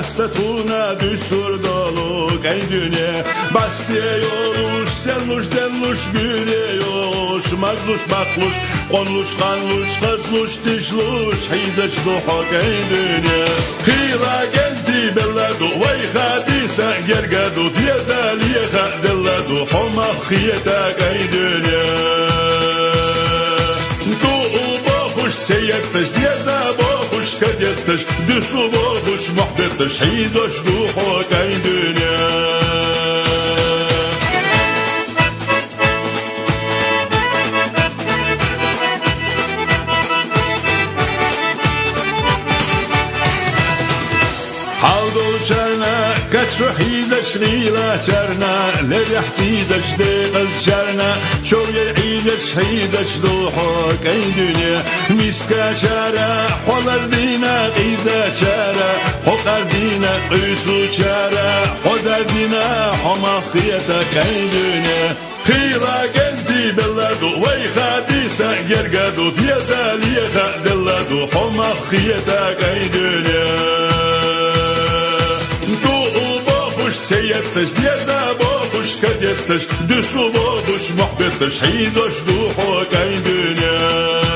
hasletuna düşür doluk ey dünya. Bastiye yoluş, selluş, delluş, gürüyormuş. Magluş, bakluş, konluş, kanluş, kızluş, dişluş. Hizeç duhak ey dünya. Kıyla geldi belladu, vay hadisa gergadu. Diyezaliye delladu, homak hiyetak ey dünya. سيدتش ديزا بوخش كديتش دسو بوخش محبتش حيدش دوحوك اي دنيا حاضر شرنا كتشو حيزش غيلا شرنا لدي حتيزش ديقز شرنا شو يعيزش حيزش دوحوك اي دنيا مسكا شارع حضر دينا قيزا شارع حقر دينا قيسو شارع حضر دينا حماقيتك اي دنيا خيرا قلتي بلادو وي خاديسا جرقادو ديزاليخا دلادو حماقيتك اي دنيا سيدتش ديزا بوخش كديتش دسو بوخش محبتش حيدش دوحوك اي دنيا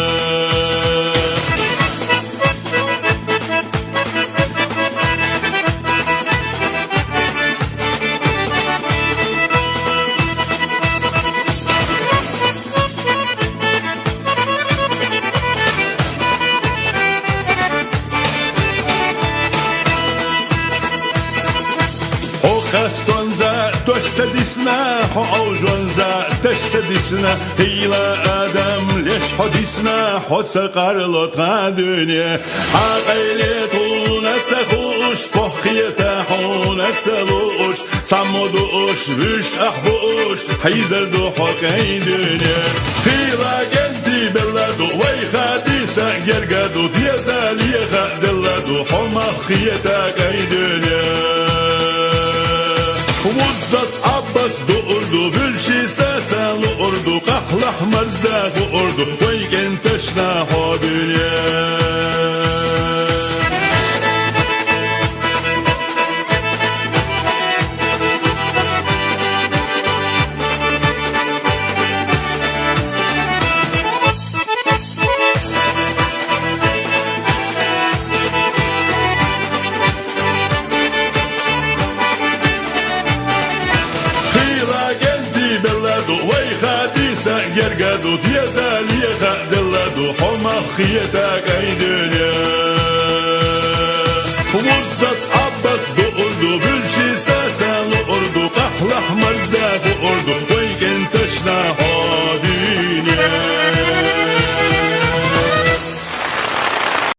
خستونزا تشسدسنا حو جونزا تشسدسنا هيلا آدم ليش حديسنا حد سقر دنيا عقيلتونا تسخوش بخيتا حونا تسلوش صمدوش بش أحبوش حيزر دوحك اي دنيا خيلا قلتي بلادو وي خاديسا جرقادو ديزاليخا دلادو حما خيتاك اي دنيا وزت عبت دقردو برشي ساتال أردو قحل أحمر زداق أردو ويكن تشناحو دنيا جرقادو ديزاليخا دلادو حماق خيتاك اي دنيا وزت عبت دقردو برشي ساتالو